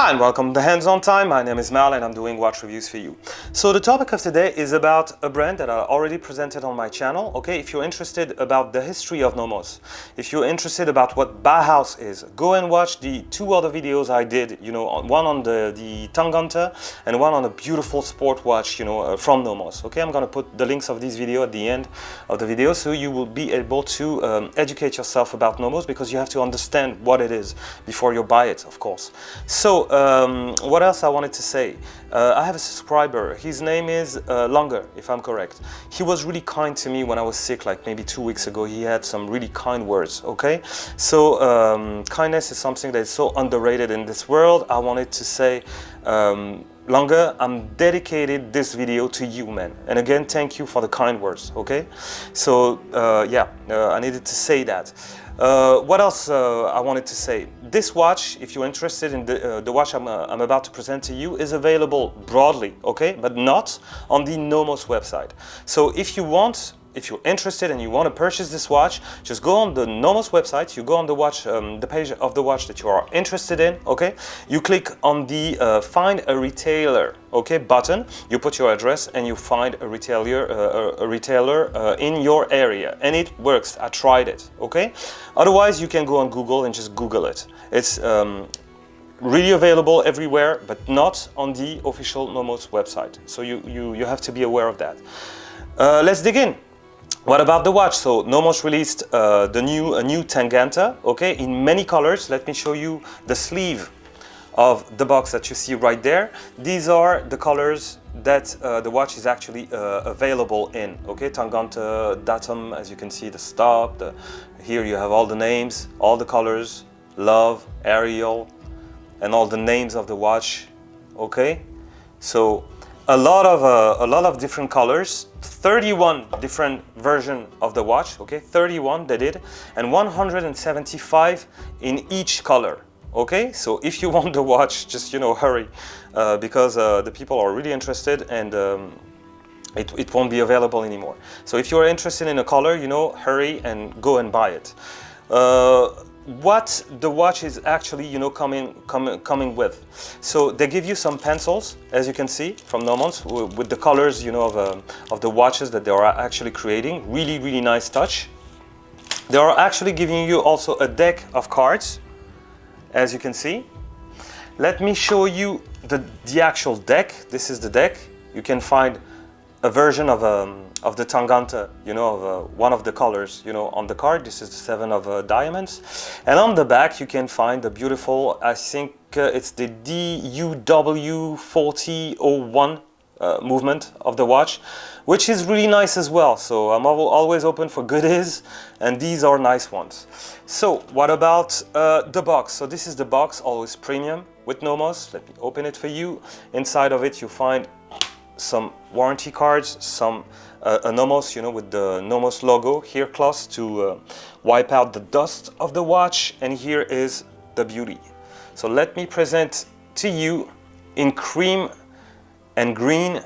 Hi and welcome to Hands on Time. My name is Mal and I'm doing watch reviews for you. So the topic of today is about a brand that I already presented on my channel. Okay, if you're interested about the history of Nomos, if you're interested about what Bauhaus is, go and watch the two other videos I did, one on the Tangente and one on a beautiful sport watch, from Nomos. Okay, I'm gonna put the links of this video at the end of the video so you will be able to educate yourself about Nomos, because you have to understand what it is before you buy it, of course. So what else I wanted to say? I have a subscriber. His name is Longer, if I'm correct. He was really kind to me when I was sick, like maybe 2 weeks ago. He had some really kind words, okay? So kindness is something that is so underrated in this world. I wanted to say, Longer, I'm dedicated this video to you, man. And again, thank you for the kind words, okay? So I needed to say that. What else I wanted to say? This watch, if you're interested in the watch I'm about to present to you, is available broadly, okay? But not on the Nomos website. So if you're interested and you want to purchase this watch, just go on the Nomos website, you go on the watch, the page of the watch that you are interested in, okay? You click on the find a retailer, okay, button, you put your address and you find a retailer in your area, and it works. I tried it, okay? Otherwise, you can go on Google and just Google it. It's really available everywhere, but not on the official Nomos website. So you have to be aware of that. Let's dig in. What about the watch? So Nomos released a new Tangente, okay, in many colors. Let me show you the sleeve of the box that you see right there. These are the colors that the watch is actually available in, okay? Tangente, datum, as you can see, the stop, here you have all the names, all the colors, love, Arial, and all the names of the watch, okay? So a lot of different colors, 31 different versions of the watch, okay? 31 they did, and 175 in each color. Okay, so if you want the watch, just hurry, because the people are really interested, and it won't be available anymore. So if you're interested in a color, hurry and go and buy it. What the watch is actually coming with. So they give you some pencils, as you can see from Nomos, with the colors of the watches that they are actually creating. Really nice touch. They are actually giving you also a deck of cards, as you can see. Let me show you the actual deck. This is the deck. You can find a version of the Tangente, of one of the colors, on the card. This is the 7 of diamonds. And on the back, you can find the beautiful, I think it's the DUW 4001 movement of the watch, which is really nice as well. So I'm always open for goodies, and these are nice ones. So what about the box? So this is the box, always premium with Nomos. Let me open it for you. Inside of it you find some warranty cards, some a Nomos, with the Nomos logo here close to wipe out the dust of the watch. And here is the beauty. So let me present to you in cream and green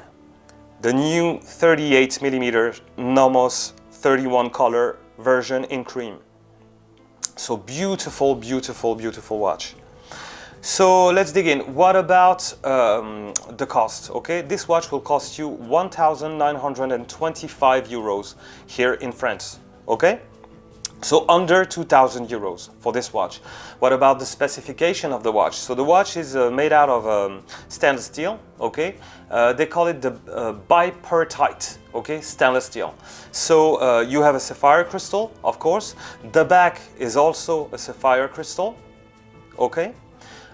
the new 38mm Nomos 31 color version in cream. So beautiful watch. So let's dig in. What about the cost? Okay, this watch will cost you 1,925 euros here in France. Okay, so under 2,000 euros for this watch. What about the specification of the watch? So the watch is made out of stainless steel, okay? They call it the bipartite, okay, stainless steel. So you have a sapphire crystal, of course. The back is also a sapphire crystal, okay?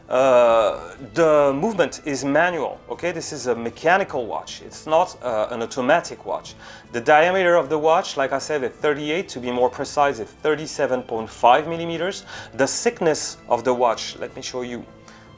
The movement is manual, okay? This is a mechanical watch. It's not an automatic watch. The diameter of the watch, like I said, at 38, to be more precise, at 37.5 millimeters. The thickness of the watch, let me show you.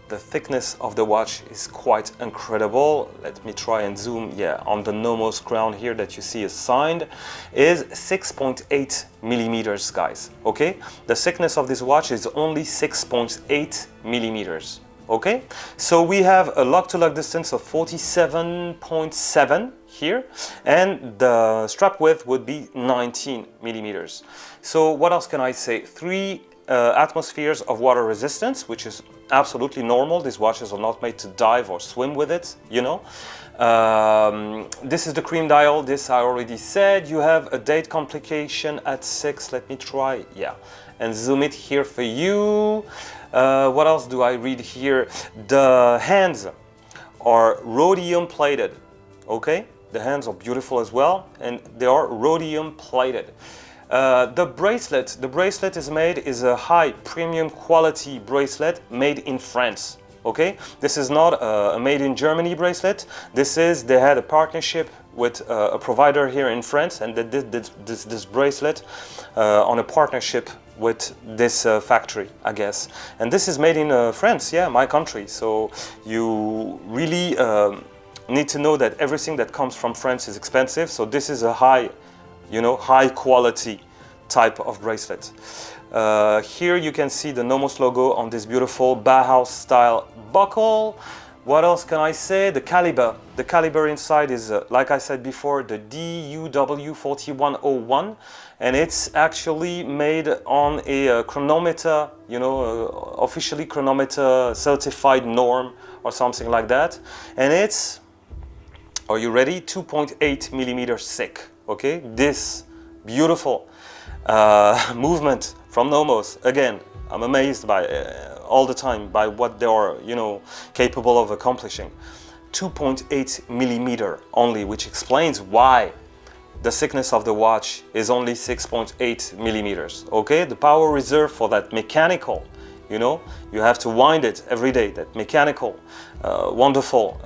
The thickness of the watch is quite incredible. Let me try and zoom, on the Nomos crown here that you see is signed, is 6.8 millimeters, guys, okay? The thickness of this watch is only 6.8 millimeters, okay? So we have a lock-to-lock distance of 47.7 here, and the strap width would be 19 millimeters. So what else can I say? 3 atmospheres of water resistance, which is absolutely normal. These watches are not made to dive or swim with it, you know. This is the cream dial. This I already said. You have a date complication at 6. Let me try, yeah, and zoom it here for you. What else do I read here? The hands are rhodium plated, okay? The hands are beautiful as well, and they are rhodium plated. The bracelet is a high premium quality bracelet made in France. Okay, this is not a made in Germany bracelet. They had a partnership with a provider here in France, and they did this bracelet on a partnership with this factory, I guess. And this is made in France, yeah, my country. So you really need to know that everything that comes from France is expensive. So this is a high quality type of bracelet. Here you can see the Nomos logo on this beautiful Bauhaus style buckle. What else can I say? The caliber. The caliber inside is, like I said before, the DUW 4101, and it's actually made on a chronometer, officially chronometer certified norm or something like that. And it's, are you ready? 2.8 millimeters thick. Okay, this beautiful movement from Nomos. Again, I'm amazed by all the time by what they are, capable of accomplishing. 2.8 millimeter only, which explains why the thickness of the watch is only 6.8 millimeters. Okay, the power reserve for that mechanical, you have to wind it every day. That mechanical, wonderful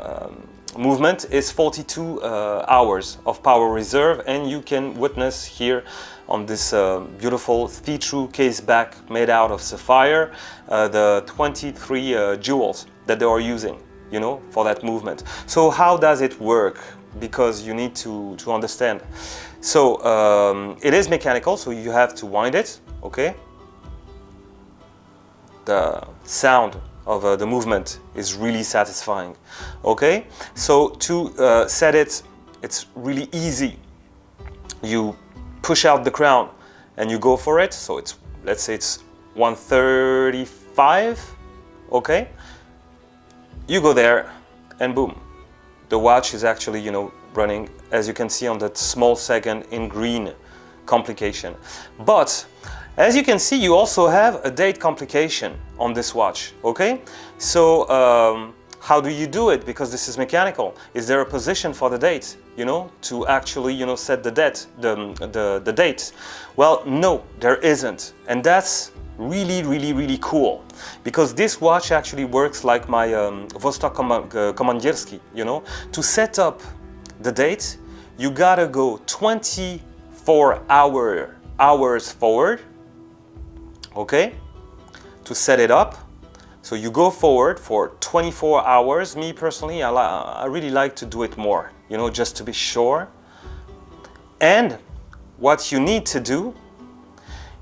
movement is 42 hours of power reserve, and you can witness here on this beautiful see-through case back made out of sapphire the 23 jewels that they are using, for that movement. So how does it work? Because you need to understand. So it is mechanical, so you have to wind it, okay? The sound of the movement is really satisfying. Okay, so to set it, it's really easy. You push out the crown and you go for it. So it's, let's say it's 135. Okay, you go there and boom, the watch is actually running, as you can see on that small second in green complication. But as you can see, you also have a date complication on this watch, okay? So how do you do it? Because this is mechanical. Is there a position for the date, to actually, set the date? Well, no, there isn't. And that's really, really, really cool, because this watch actually works like my Vostok Komandierski, To set up the date, you gotta go 24 hours forward, okay, to set it up. So you go forward for 24 hours. Me personally, I really like to do it more, just to be sure. And what you need to do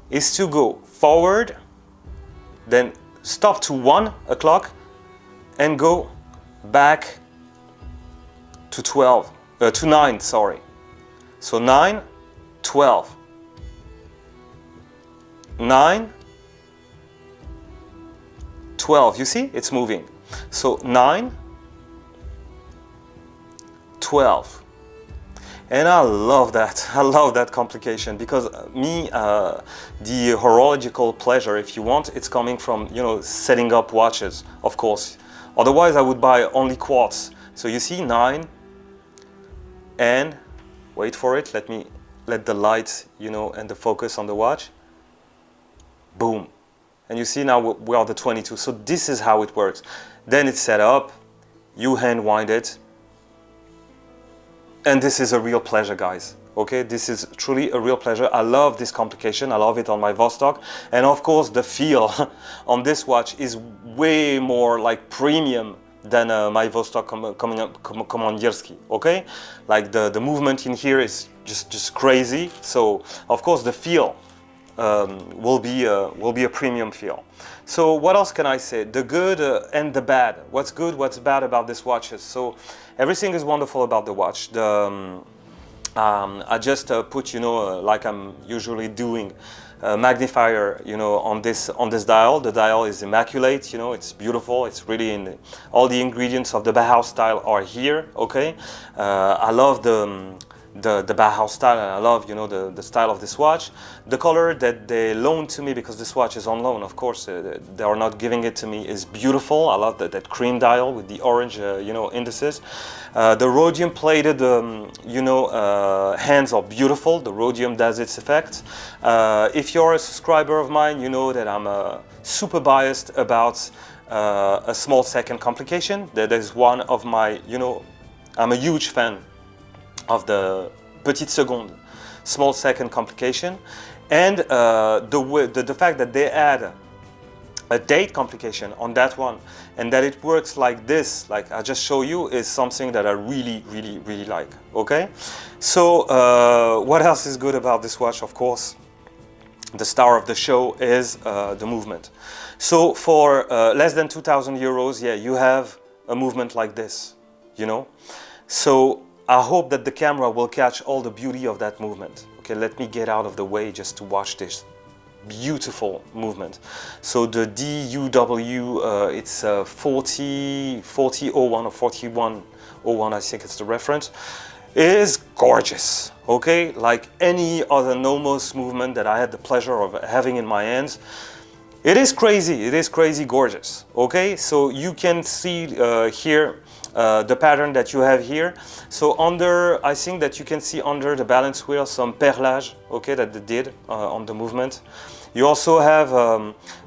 is to go forward, then stop to 1 o'clock and go back to 9, sorry. So 9, 12, 9, 12, you see, it's moving. So 9, 12. And I love that complication, because the horological pleasure, if you want, it's coming from, setting up watches, of course. Otherwise, I would buy only quartz. So you see 9, and wait for it, let the light, and the focus on the watch, boom. And you see now we are the 22. So this is how it works. Then it's set up, you hand wind it, and this is a real pleasure, guys. Okay, this is truly a real pleasure. I love this complication. I love it on my Vostok. And of course, the feel on this watch is way more like premium than my Vostok Komandierski. Okay, like the movement in here is just crazy. So of course, the feel will be a premium feel. So what else can I say? The good and the bad. What's good, what's bad about this watches? So everything is wonderful about the watch. I just put, like I'm usually doing, magnifier, you know, on this dial. The dial is immaculate, you know, it's beautiful. It's really all the ingredients of the Bauhaus style are here. Okay, I love the Bauhaus style, and I love, you know, the style of this watch. The color that they loaned to me, because this watch is on loan, of course, they are not giving it to me, is beautiful. I love that cream dial with the orange, you know, indices. The rhodium plated, you know, hands are beautiful. The rhodium does its effect. If you're a subscriber of mine, you know that I'm super biased about a small second complication. That is one of my, you know, I'm a huge fan of the petite seconde, small second complication, and the fact that they add a date complication on that one, and that it works like this, like I just show you, is something that I really like. Okay, so what else is good about this watch? Of course, the star of the show is the movement. So for less than 2,000 euros, yeah, you have a movement like this, you know. So I hope that the camera will catch all the beauty of that movement. Okay, let me get out of the way just to watch this beautiful movement. So the DUW, it's 4001 or 4101, I think it's the reference, is gorgeous. Okay, like any other Nomos movement that I had the pleasure of having in my hands. It is crazy gorgeous. Okay, so you can see here the pattern that you have here. So under, I think that you can see under the balance wheel some perlage, okay, that they did on the movement. You also have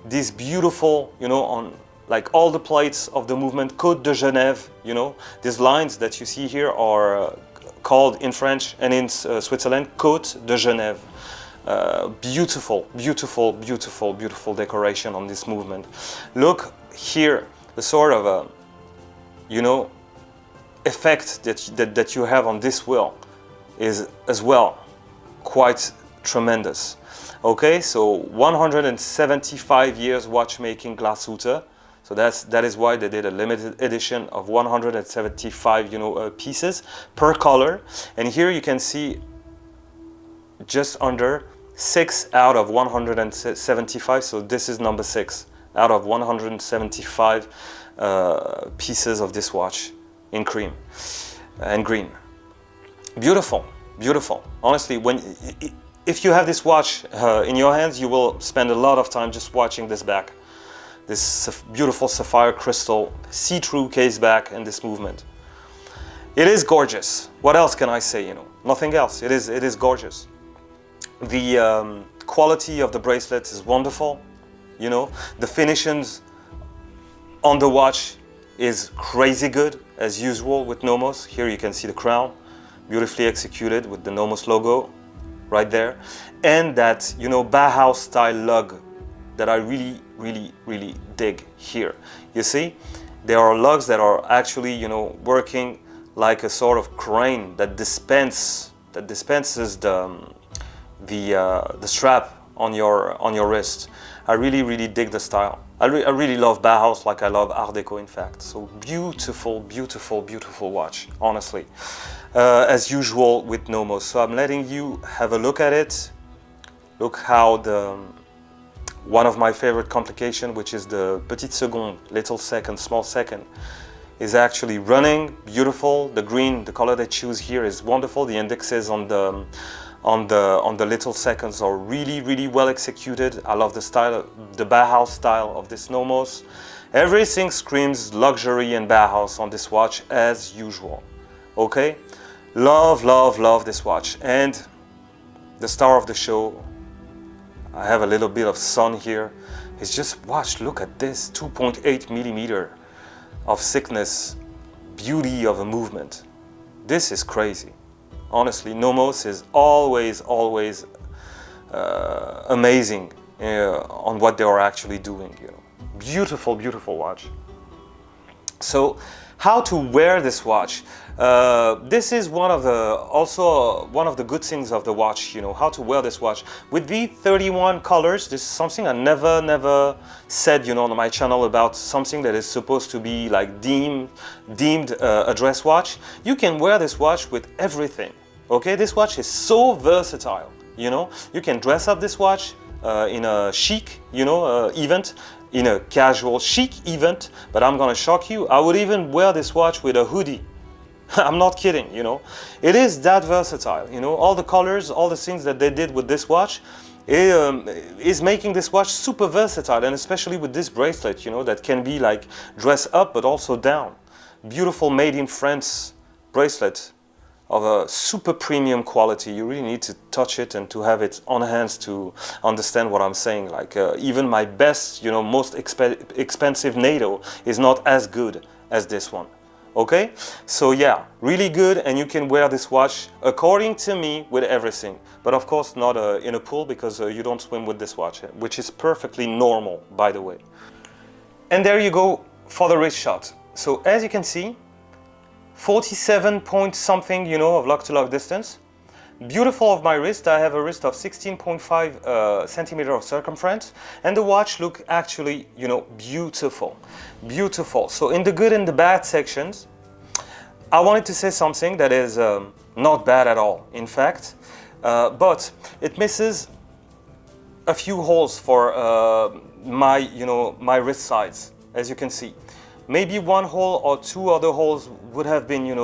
this beautiful, you know, on like all the plates of the movement, Côte de Genève, you know. These lines that you see here are called in French and in Switzerland, Côte de Genève. Beautiful decoration on this movement. Look here, the sort of you know, effect that you have on this wheel is as well quite tremendous. Okay, so 175 years watchmaking Glashütte. So that is why they did a limited edition of 175, you know, pieces per color. And here you can see just under 6 out of 175. So this is number 6 out of 175 pieces of this watch in cream and green. Beautiful. Honestly, if you have this watch in your hands, you will spend a lot of time just watching this back. This beautiful sapphire crystal see-through case back and this movement. It is gorgeous. What else can I say? You know, nothing else. It is gorgeous. The quality of the bracelet is wonderful. You know, the finishes on the watch is crazy good as usual with Nomos. Here you can see the crown, beautifully executed with the Nomos logo right there, and that, you know, Bauhaus style lug that I really dig here. You see, there are lugs that are actually, you know, working like a sort of crane that dispenses the strap on your wrist. I really dig the style. I really love Bauhaus like I love Art Deco, in fact. So beautiful watch, honestly. As usual with Nomos. So I'm letting you have a look at it. Look how one of my favorite complications, which is the petite seconde, little second, small second, is actually running. Beautiful. The green, the color they choose here is wonderful. The indexes on the little seconds are really well executed. I love the style, the Bauhaus style of this Nomos. Everything screams luxury and Bauhaus on this watch as usual. Okay, love this watch. And the star of the show, I have a little bit of sun here. It's just, look at this, 2.8 millimeter of thickness, beauty of a movement. This is crazy. Honestly, Nomos is always amazing on what they are actually doing. You know, beautiful watch. So, how to wear this watch? This is also one of the good things of the watch. You know, how to wear this watch with the 31 colors. This is something I never said, you know, on my channel about something that is supposed to be like deemed a dress watch. You can wear this watch with everything. Okay, this watch is so versatile. You know, you can dress up this watch in a chic, event, in a casual chic event, but I'm gonna shock you. I would even wear this watch with a hoodie. I'm not kidding, It is that versatile, All the colors, all the things that they did with this watch is making this watch super versatile, and especially with this bracelet, that can be like dress up but also down. Beautiful made in France bracelet of a super premium quality. You really need to touch it and to have it on hands to understand what I'm saying. Like even my best, most expensive NATO is not as good as this one. Okay, so yeah, really good, and you can wear this watch, according to me, with everything. But of course not in a pool, because you don't swim with this watch, which is perfectly normal, by the way. And there you go for the wrist shot. So as you can see, 47 point something, of lock-to-lock distance. Beautiful of my wrist. I have a wrist of 16.5 centimeter of circumference, and the watch look actually, beautiful, beautiful. So in the good and the bad sections, I wanted to say something that is not bad at all, in fact, but it misses a few holes for my wrist size, as you can see. Maybe one hole or two other holes would have been,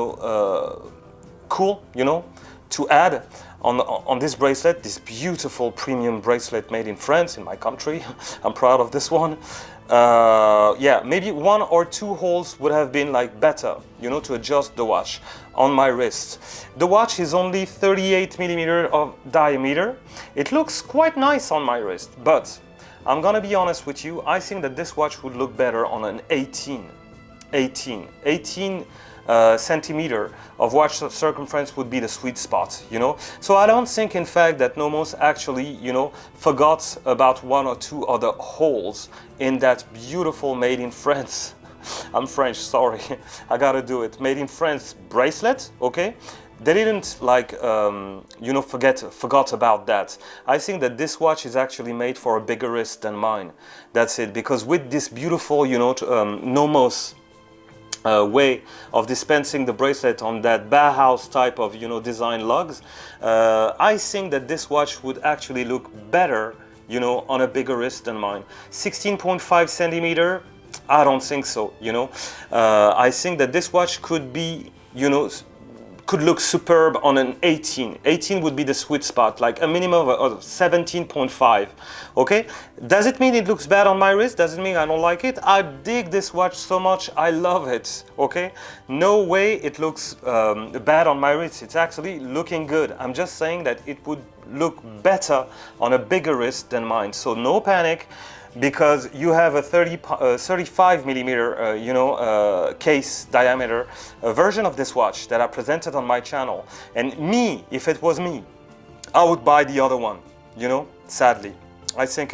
cool, to add on this bracelet, this beautiful premium bracelet made in France, in my country. I'm proud of this one. Yeah, maybe one or two holes would have been like better, to adjust the watch on my wrist. The watch is only 38 millimeter of diameter. It looks quite nice on my wrist, but I'm gonna be honest with you, I think that this watch would look better on an 18 centimeter of watch circumference would be the sweet spot, So I don't think, in fact, that Nomos actually, forgot about one or two other holes in that beautiful made in France. I'm French, sorry, I gotta do it. Made in France bracelet, okay? They didn't forgot about that. I think that this watch is actually made for a bigger wrist than mine. That's it, because with this beautiful, Nomos way of dispensing the bracelet on that Bauhaus type of design lugs, I think that this watch would actually look better on a bigger wrist than mine. 16.5 centimeter, I don't think so. I think that this watch could be could look superb on an 18. 18 would be the sweet spot, like a minimum of 17.5. Okay, does it mean it looks bad on my wrist? Does it mean I don't like it? I dig this watch so much, I love it. Okay, no way it looks bad on my wrist. It's actually looking good. I'm just saying that it would look better on a bigger wrist than mine. So no panic, because you have a 35 millimeter case diameter version of this watch that I presented on my channel, and me, if it was me, I would buy the other one, sadly. I think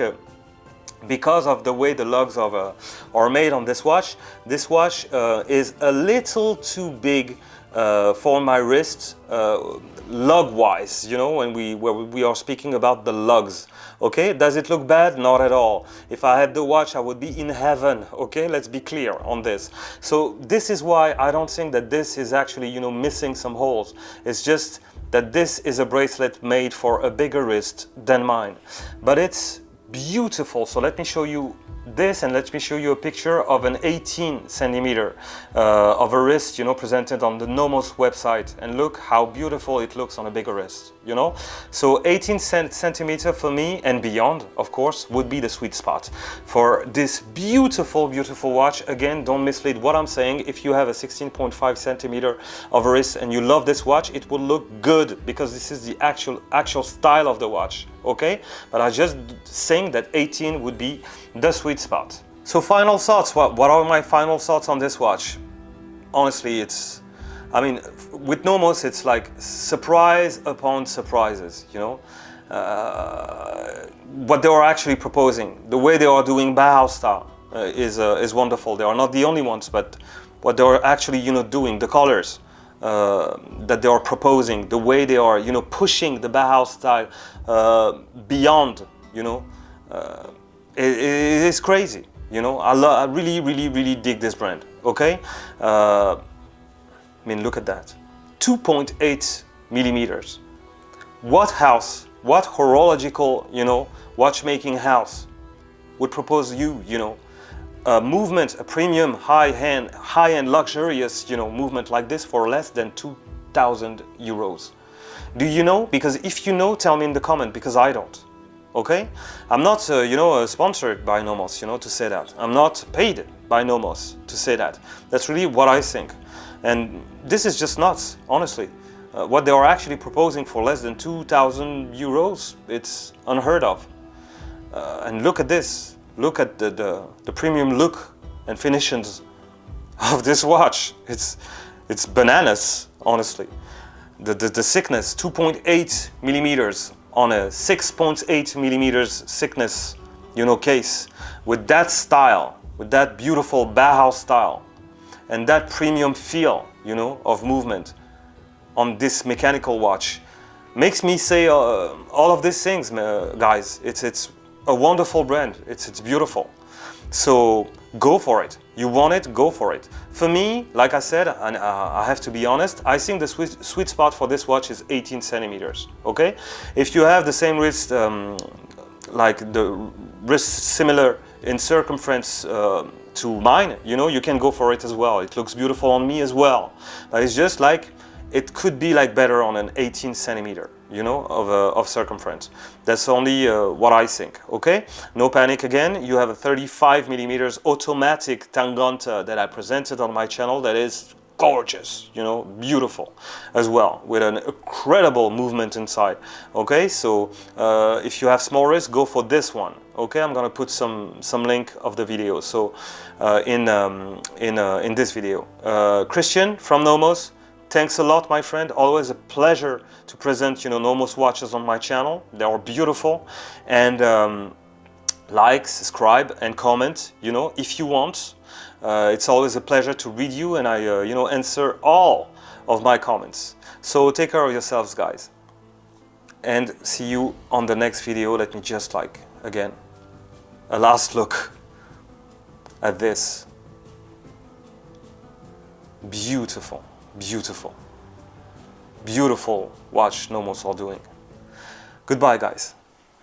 because of the way the lugs are made on this watch is a little too big for my wrist, lug wise, when we are speaking about the lugs. Okay, does it look bad? Not at all. If I had the watch, I would be in heaven. Okay, let's be clear on this. So this is why I don't think that this is actually, missing some holes. It's just that this is a bracelet made for a bigger wrist than mine. But it's beautiful. So let me show you this, and let me show you a picture of an 18 centimeter of a wrist, presented on the Nomos website, and look how beautiful it looks on a bigger wrist, So 18 centimeter for me and beyond, of course, would be the sweet spot for this beautiful, beautiful watch. Again, don't mislead what I'm saying. If you have a 16.5 centimeter of a wrist and you love this watch, it will look good, because this is the actual style of the watch. Okay, but I just think that 18 would be the sweet spot. So final thoughts. What are my final thoughts on this watch? Honestly, with Nomos, it's like surprise upon surprises, what they are actually proposing, the way they are doing Bauhaus style is wonderful. They are not the only ones, but what they are actually, doing, the colors that they are proposing, the way they are, pushing the Bauhaus style beyond, it is crazy. I really, really, really dig this brand. Okay, look at that, 2.8 millimeters. What house What horological, watchmaking house would propose a movement, a premium, high-end, luxurious, movement like this for less than 2,000 euros? Do you know? Because if you know, tell me in the comment, because I don't. Okay? I'm not, sponsored by Nomos, to say that. I'm not paid by Nomos to say that. That's really what I think. And this is just nuts, honestly. What they are actually proposing for less than 2,000 euros, it's unheard of. And look at this. Look at the premium look and finishes of this watch. It's bananas, honestly. The thickness, 2.8 millimeters on a 6.8 millimeters thickness, case, with that style, with that beautiful Bauhaus style, and that premium feel, of movement on this mechanical watch, makes me say all of these things, guys. It's a wonderful brand. It's beautiful. So go for it. You want it, go for it. For me, like I said, and I have to be honest, I think the sweet spot for this watch is 18 centimeters. Okay, if you have the same wrist, like the wrist similar in circumference to mine, you can go for it as well. It looks beautiful on me as well. But it's just like it could be like better on an 18 centimeter, of circumference. That's only what I think, okay? No panic again. You have a 35 millimeters automatic Tangente that I presented on my channel that is gorgeous, beautiful as well, with an incredible movement inside, okay? So if you have small wrist, go for this one, okay? I'm gonna put some link of the video, so in this video. Christian from Nomos, thanks a lot, my friend. Always a pleasure to present, Nomos watches on my channel. They are beautiful. And like, subscribe, and comment, if you want. It's always a pleasure to read you, and I, answer all of my comments. So take care of yourselves, guys. And see you on the next video. Let me just again, a last look at this. Beautiful. Beautiful watch Nomos are doing. Goodbye, guys.